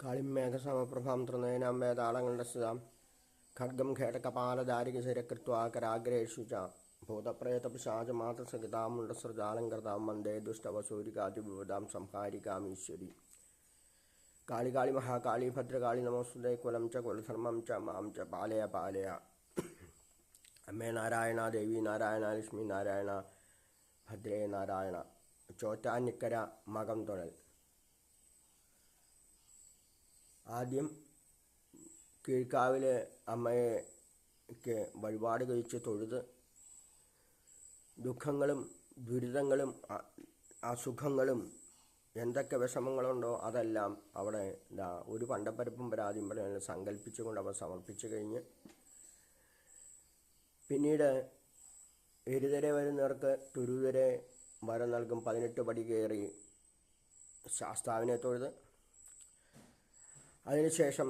കാളിം മേഘസമപ്രഭാം തൃനയനാം വേതാളങ്ങളുടെ സുതാം ഖഡ്ഗം ഖേടകപാലധാരികശിരകൃത്വാ കരാഗ്രേഷു ച ഭൂതപ്രേതപിശാചമാതൃസഹിതാമുണ്ടസൃജാലങ്കൃതാം വന്ദേ ദുഷ്ടവസൂരികാതിവിവദാം സംഹാരികാമീശ്വരി. കാളി കാളി മഹാകാളി ഭദ്രകാളി നമോസ്തുതേ. കുലം ച കുലധർമ്മം ച മാം ച പാലയ പാലയ. അമ്മേ നാരായണ, ദേവി നാരായണ, ലക്ഷ്മി നാരായണ, ഭദ്രേ നാരായണ. ചോറ്റാനിക്കര മകം തൊഴൽ. ആദ്യം കീഴ്ക്കാവിലെ അമ്മയ്ക്ക് വഴിപാട് കഴിച്ച് തൊഴുത് ദുഃഖങ്ങളും ദുരിതങ്ങളും അസുഖങ്ങളും എന്തൊക്കെ വിഷമങ്ങളുണ്ടോ അതെല്ലാം അവിടെ ഒരു പണ്ടപ്പരപ്പും പരാതിയും പറയാൻ സങ്കല്പിച്ചുകൊണ്ട് അവ സമർപ്പിച്ചു കഴിഞ്ഞ് പിന്നീട് എരുതരെ വരുന്നവർക്ക് തുരുതരെ വരം നൽകും. 18 പടി കയറി ശാസ്താവിനെ തൊഴുത് അതിനുശേഷം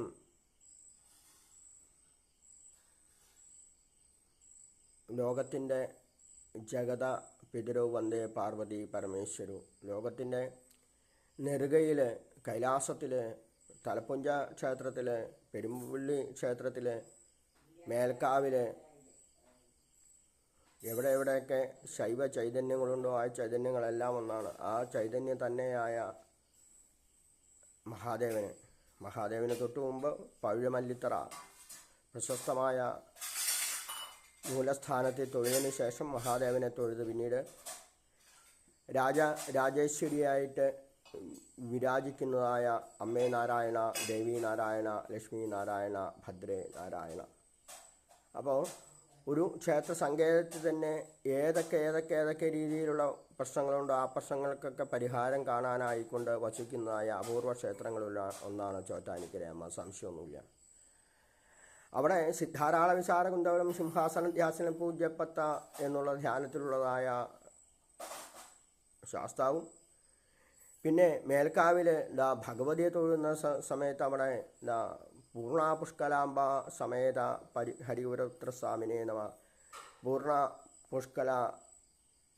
ലോകത്തിൻ്റെ ജഗത പിതരോ വന്ദേ പാർവതി പരമേശ്വരു. ലോകത്തിൻ്റെ നെറുകയിൽ കൈലാസത്തിൽ, തലപ്പുഞ്ച ക്ഷേത്രത്തിൽ, പെരുമ്പള്ളി ക്ഷേത്രത്തിൽ, മേൽക്കാവിൽ, എവിടെയൊക്കെ ശൈവ ചൈതന്യങ്ങളുണ്ടോ ആ ചൈതന്യങ്ങളെല്ലാം ഒന്നാണ്. ആ ചൈതന്യം തന്നെയായ മഹാദേവന് തൊട്ടു മുമ്പ് പവിഴമല്ലിത്തറ പ്രശസ്തമായ മൂലസ്ഥാനത്തിൽ തൊഴുതിന് ശേഷം മഹാദേവനെ തൊഴുത് പിന്നീട് രാജേശ്വരിയായിട്ട് വിരാജിക്കുന്നതായ അമ്മേ നാരായണ, ദേവി നാരായണ, ലക്ഷ്മി നാരായണ, ഭദ്രേ നാരായണ. അപ്പോൾ ഒരു ക്ഷേത്ര സങ്കേതത്തിൽ തന്നെ ഏതൊക്കെ രീതിയിലുള്ള പ്രശ്നങ്ങളുണ്ടോ ആ പ്രശ്നങ്ങൾക്കൊക്കെ പരിഹാരം കാണാനായിക്കൊണ്ട് വസിക്കുന്നതായ അപൂർവ ക്ഷേത്രങ്ങളുള്ള ഒന്നാണ് ചോറ്റാനിക്കരയമ്മ. സംശയമൊന്നുമില്ല. അവിടെ സിദ്ധാരാള വിചാര കുന്തവരം സിംഹാസനം ധ്യാസനം പൂജ്യപ്പത്ത എന്നുള്ള ധ്യാനത്തിലുള്ളതായ ശാസ്താവും പിന്നെ മേൽക്കാവിൽ ഭഗവതിയെ തൊഴുന്ന സമയത്ത് അവിടെ പൂർണ്ണ പുഷ്കലാംബ സമേത ഹരിപുരപുത്രസ്വാമിനെ നമ. പൂർണ്ണ പുഷ്കല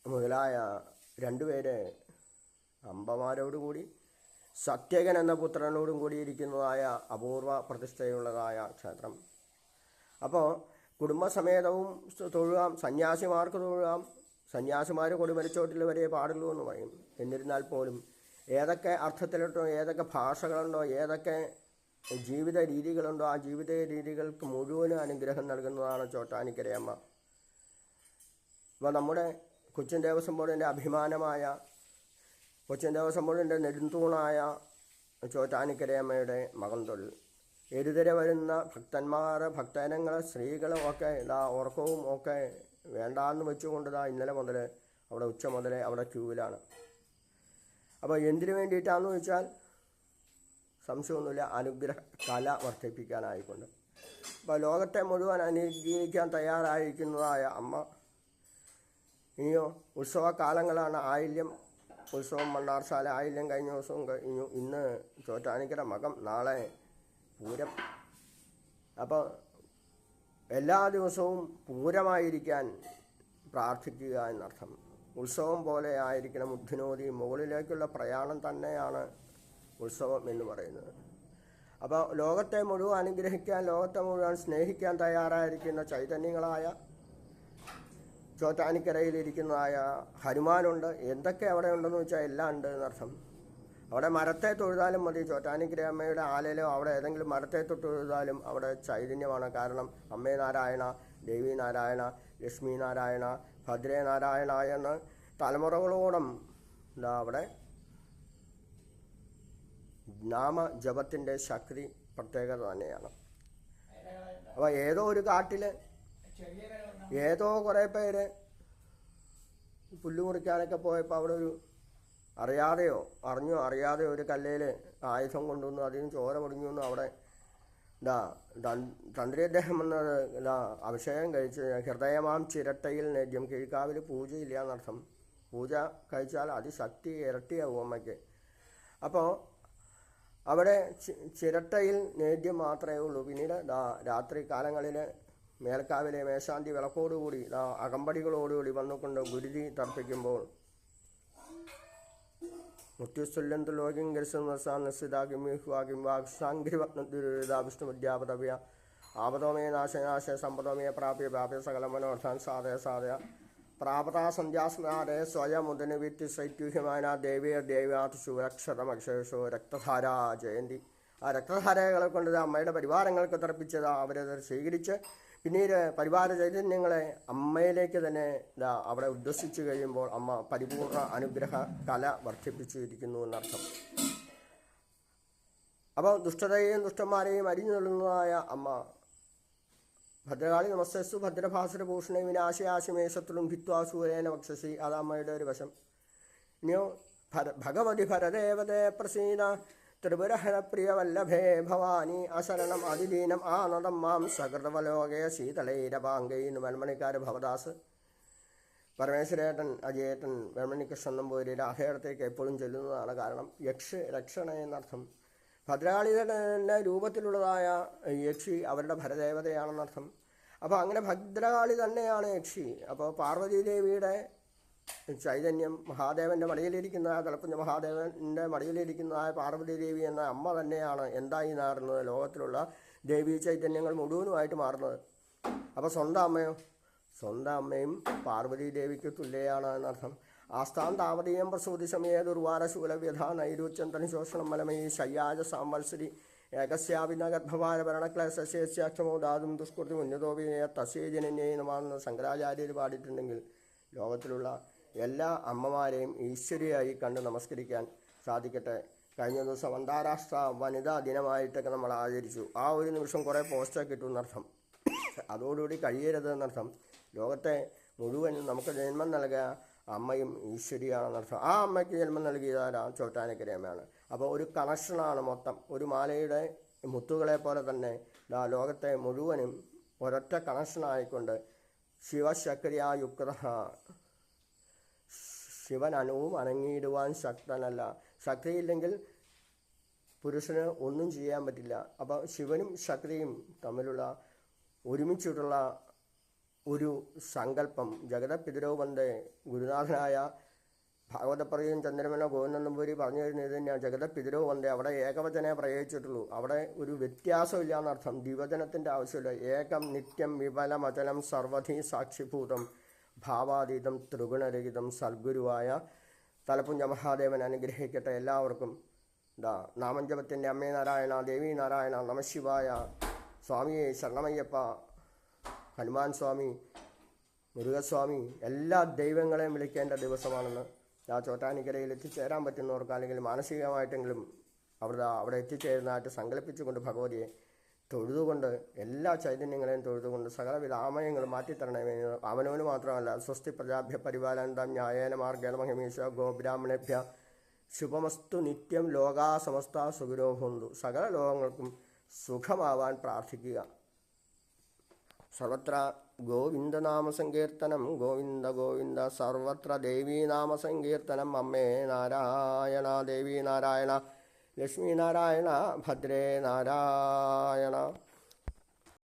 മുതലായ 2 പേര് അമ്പമാരോടുകൂടി സത്യകൻ എന്ന പുത്രനോടും കൂടിയിരിക്കുന്നതായ അപൂർവ പ്രതിഷ്ഠയുള്ളതായ ക്ഷേത്രം. അപ്പോൾ കുടുംബസമേതവും തൊഴുകാം, സന്യാസിമാർക്ക് തൊഴുകാം. സന്യാസിമാർ കൊടിമരച്ചോട്ടിൽ വരെ പാടുള്ളൂ എന്ന് പറയും. എന്നിരുന്നാൽ പോലും ഏതൊക്കെ അർത്ഥത്തിലുണ്ടോ, ഏതൊക്കെ ഭാഷകളുണ്ടോ, ഏതൊക്കെ ജീവിത രീതികളുണ്ടോ ആ ജീവിത രീതികൾക്ക് മുഴുവനും അനുഗ്രഹം നൽകുന്നതാണ് ചോറ്റാനിക്കരയമ്മ. അപ്പോൾ നമ്മുടെ കൊച്ചിൻ ദേവസ്വം ബോർഡിൻ്റെ അഭിമാനമായ, കൊച്ചിൻ ദേവസ്വം ബോർഡിൻ്റെ നെടുന്തൂണായ ചോറ്റാനിക്കരയമ്മയുടെ മകം തൊഴിൽ. എരുതരെ വരുന്ന ഭക്തജനങ്ങൾ, സ്ത്രീകളും ഒക്കെ ഉറക്കവും ഒക്കെ വേണ്ടാന്ന് വെച്ചുകൊണ്ട് ഇന്നലെ മുതൽ അവിടെ ഉച്ച മുതൽ അവിടെ ക്യൂവിലാണ്. അപ്പോൾ എന്തിനു വേണ്ടിയിട്ടാണെന്ന് വെച്ചാൽ സംശയമൊന്നുമില്ല, അനുഗ്രഹ കല വർദ്ധിപ്പിക്കാനായിക്കൊണ്ട്. അപ്പോൾ ലോകത്തെ മുഴുവൻ അനുഗ്രഹിക്കാൻ തയ്യാറായിരിക്കുന്നതായ അമ്മ ഇനിയോ ഉത്സവകാലങ്ങളാണ്. ആയില്യം ഉത്സവം, മണ്ണാർശാല ആയില്യം കഴിഞ്ഞ ദിവസവും കഴിഞ്ഞു. ഇന്ന് ചോറ്റാനിക്കര മകം, നാളെ പൂരം. അപ്പോൾ എല്ലാ ദിവസവും പൂരമായിരിക്കാൻ പ്രാർത്ഥിക്കുക എന്നർത്ഥം. ഉത്സവം പോലെ ആയിരിക്കണം. ബുദ്ധിനോതി മുകളിലേക്കുള്ള പ്രയാണം തന്നെയാണ് ഉത്സവം എന്ന് പറയുന്നത്. അപ്പോൾ ലോകത്തെ മുഴുവൻ അനുഗ്രഹിക്കാൻ, ലോകത്തെ മുഴുവൻ സ്നേഹിക്കാൻ തയ്യാറായിരിക്കുന്ന ചൈതന്യങ്ങളായ ചോറ്റാനിക്കരയിലിരിക്കുന്നതായ ഹനുമാനുണ്ട്. എന്തൊക്കെ അവിടെ ഉണ്ടെന്ന് വെച്ചാൽ എല്ലാം ഉണ്ട് എന്നർത്ഥം. അവിടെ മരത്തെ തൊഴുതാലും മതി. ചോറ്റാനിക്കര അമ്മയുടെ ആലയിലോ അവിടെ ഏതെങ്കിലും മരത്തെ തൊഴുതാലും അവിടെ ചൈതന്യമാണ്. കാരണം അമ്മേ നാരായണ, ദേവി നാരായണ, ലക്ഷ്മി നാരായണ, ഭദ്രേ നാരായണ എന്ന് തലമുറകളോളം അവിടെ നാമജപത്തിൻ്റെ ശക്തി പ്രത്യേകത തന്നെയാണ്. അപ്പോൾ ഏതോ ഒരു കാട്ടിൽ ഏതോ കുറേ പേര് പുല്ല് മുറിക്കാനൊക്കെ പോയപ്പോൾ അവിടെ ഒരു അറിയാതെയോ ഒരു കല്ലേൽ ആയുധം കൊണ്ടുവന്നു, അതിന് ചോര പൊടിഞ്ഞു വന്നു. അവിടെ തന്ത്രിദ്ദേഹം എന്നത് അഭിഷേകം കഴിച്ച് ഹൃദയമാം ചിരട്ടയിൽ നേദ്യം. കീഴ്ക്കാവിൽ പൂജയില്ല എന്നർത്ഥം. പൂജ കഴിച്ചാൽ അതിശക്തി ഇരട്ടിയാവും അമ്മയ്ക്ക്. അപ്പോൾ അവിടെ ചിരട്ടയിൽ നേദ്യം മാത്രമേ ഉള്ളൂ. പിന്നീട് രാത്രി കാലങ്ങളിൽ മേൽക്കാവിലെ മേശാന്തി വിളക്കോടുകൂടി അകമ്പടികളോടുകൂടി വന്നുകൊണ്ട് ഗുരുതി തർപ്പിക്കുമ്പോൾ മുത്യുസ്തുല്യം തുലോകിം ഗരിസാന്നിസിതാകിം വാക്സാംഘ്രിവത്നദുരിതാ വിഷ്ണുവിദ്യാപദവ്യ ആപദോമേ നാശനാശ സമ്പദോമേ പ്രാപ്യ പ്രാപ്യ സകല മനോർത്ഥാൻ സാധയ സാധയ പ്രാപതാ സന്ധ്യാസ്നാദേ സ്വയമുദന വിത്തി സൈത്യുഹ്യമാന ദേവിയാത് ശുരക്ഷതമക്ഷേഷോ രക്തധാരാ ജയന്തി. ആ രക്തധാരകളെ കൊണ്ട് അമ്മയുടെ പരിവാരങ്ങൾക്ക് തർപ്പിച്ചത് അവരത് സ്വീകരിച്ച് പിന്നീട് പരിവാര ചൈതന്യങ്ങളെ അമ്മയിലേക്ക് തന്നെ അവിടെ ഉദ്വസിച്ചു കഴിയുമ്പോൾ അമ്മ പരിപൂർണ അനുഗ്രഹ കല വർദ്ധിപ്പിച്ചിരിക്കുന്നു എന്നർത്ഥം. അപ്പോൾ ദുഷ്ടതയെയും ദുഷ്ടന്മാരെയും അരിഞ്ഞു തള്ളുന്നതായ അമ്മ ഭദ്രകാളി നമസ്തസ്തു ഭദ്രഭാസുരഭൂഷണ വിനാശയാശിമേശത്തിലും ഭിത്വാസൂരേന വക്ഷസി. അത് അമ്മയുടെ ഒരു വശം. ഇനിയോ ഭഗവതി ഭരദേവതേ പ്രസീന ത്രിപുരഹരപ്രിയ വല്ലഭേ ഭവാനി അശരണം അതിദീനം ആനന്ദം മാം സകൃതവലോകയ ശീതളൈരപാങ്കൈന്ന് വെൺമണിക്കാർ ഭവദാസ്. പരമേശ്വരേട്ടൻ അജയേട്ടൻ വെൺമണികൃഷ്ണൻ നമ്പൂതിരി രാധേടത്തേക്ക് എപ്പോഴും ചെല്ലുന്നതാണ്. കാരണം രക്ഷണ എന്നർത്ഥം. ഭദ്രകാളിയുടെ രൂപത്തിലുള്ളതായ യക്ഷി അവരുടെ ഭരദേവതയാണെന്നർത്ഥം. അപ്പോൾ അങ്ങനെ ഭദ്രകാളി തന്നെയാണ് യക്ഷി. അപ്പോൾ പാർവതീദേവിയുടെ ചൈതന്യം മഹാദേവൻ്റെ മടിയിലിരിക്കുന്ന തിളക്കുഞ്ഞ മഹാദേവൻ്റെ മടിയിലിരിക്കുന്നതായ പാർവതീദേവി എന്ന അമ്മ തന്നെയാണ് എന്തായി മാറുന്നത്, ലോകത്തിലുള്ള ദേവീ ചൈതന്യങ്ങൾ മുഴുവനുമായിട്ട് മാറുന്നത്. അപ്പോൾ സ്വന്തം അമ്മയും പാർവതീദേവിക്ക് തുല്യയാണ് എന്നർത്ഥം. ആസ്ഥാൻ താവതീയം പ്രസൂതി സമയ ദുർവാരശൂലവ്യഥ നൈരുച്ചന്തൻ ശോഷണം മലമയി ശയ്യാജ സാംവത്സരി ഏകസ്യാപിന ഗർഭഭാര ഭരണക്ലേശേഷ്യാക്ഷമോ ധാതും ദുഷ്കൃതി ഉന്നതോപിനയ തസ്യേജനന്യേ നമാണെന്ന് ശങ്കരാചാര്യർ പാടിയിട്ടുണ്ടെങ്കിൽ ലോകത്തിലുള്ള എല്ലാ അമ്മമാരെയും ഈശ്വരിയായി കണ്ട് നമസ്കരിക്കാൻ സാധിക്കട്ടെ. കഴിഞ്ഞ ദിവസം അന്താരാഷ്ട്ര വനിതാ ദിനമായിട്ടൊക്കെ നമ്മൾ ആചരിച്ചു. ആ ഒരു നിമിഷം കുറേ പോസ്റ്റൊക്കെ ഇട്ടു എന്നർത്ഥം. അതോടുകൂടി കഴിയരുത് എന്നർത്ഥം. ലോകത്തെ മുഴുവൻ നമുക്ക് ജന്മം നൽകുക അമ്മയും ഈശ്വരിയാണെന്നർത്ഥം. ആ അമ്മയ്ക്ക് ജന്മം നൽകിയതാരാ? ചോറ്റാനിക്കരയമ്മയാണ്. അപ്പോൾ ഒരു കണക്ഷനാണ് മൊത്തം. ഒരു മാലയുടെ മുത്തുകളെ പോലെ തന്നെ ലോകത്തെ മുഴുവനും ഒരൊറ്റ കണക്ഷനായിക്കൊണ്ട് ശിവശക്രിയായുക്ത ശിവൻ അണുവും അനങ്ങിയിടുവാൻ ശക്തനല്ല. ശക്തിയില്ലെങ്കിൽ പുരുഷന് ഒന്നും ചെയ്യാൻ പറ്റില്ല. അപ്പോൾ ശിവനും ശക്തിയും തമ്മിലുള്ള ഒരുമിച്ചിട്ടുള്ള ഒരു സങ്കല്പം ജഗതപിതരോ വന്ദേ. ഗുരുനാഥനായ ഭാഗവതപ്രതിയും ചന്ദ്രമേനോ ഗോവിന്ദൻ നമ്പൂരി പറഞ്ഞു കഴിഞ്ഞത് തന്നെയാണ് ജഗതപിതരോ വന്ദേ. അവിടെ ഏകവചനേ പ്രയോഗിച്ചിട്ടുള്ളൂ. അവിടെ ഒരു വ്യത്യാസമില്ല എന്നർത്ഥം. ദ്വിവചനത്തിൻ്റെ ആവശ്യമില്ല. ഏകം നിത്യം വിപലമചലം സർവധി സാക്ഷിഭൂതം ഭാവാതീതം ത്രിഗുണരഹിതം സദ്ഗുരുവായ തലപ്പുഞ്ച മഹാദേവൻ അനുഗ്രഹിക്കട്ടെ എല്ലാവർക്കും. നാമഞ്ജപത്തിൻ്റെ അമ്മേ നാരായണ, ദേവി നാരായണ, നമശിവായ, സ്വാമിയെ ശരണമയ്യപ്പ, ഹനുമാൻ സ്വാമി, മുരുകസ്വാമി, എല്ലാ ദൈവങ്ങളെയും വിളിക്കേണ്ട ദിവസമാണെന്ന് ചോറ്റാനിക്കരയിൽ എത്തിച്ചേരാൻ പറ്റുന്നവർക്ക് അല്ലെങ്കിൽ മാനസികമായിട്ടെങ്കിലും അവിടെ എത്തിച്ചേരുന്നതായിട്ട് സങ്കല്പിച്ചുകൊണ്ട് ഭഗവതിയെ തൊഴുതുകൊണ്ട് എല്ലാ ചൈതന്യങ്ങളെയും തൊഴുതുകൊണ്ട് സകലവിധ ആമയങ്ങളും മാറ്റിത്തരണമേ. അവനവന് മാത്രമല്ല സ്വസ്തി പ്രജാഭ്യ പരിപാലനം ന്യായേന മാർഗേണ മഹിമീശ ഗോബ്രാഹ്മണേഭ്യ ശുഭമസ്തു നിത്യം ലോകാ സമസ്ത സുഖിനോഭന്തു. സകല ലോകങ്ങൾക്കും സുഖമാവാൻ പ്രാർത്ഥിക്കുക. സർവത്ര ഗോവിന്ദനാമസങ്കീർത്തനം ഗോവിന്ദ ഗോവിന്ദ. സർവത്ര ദേവീനാമസങ്കീർത്തനം. അമ്മേ നാരായണ, ദേവി നാരായണ, ലക്ഷ്മി നാരായണ, ഭദ്രേ നാരായണ.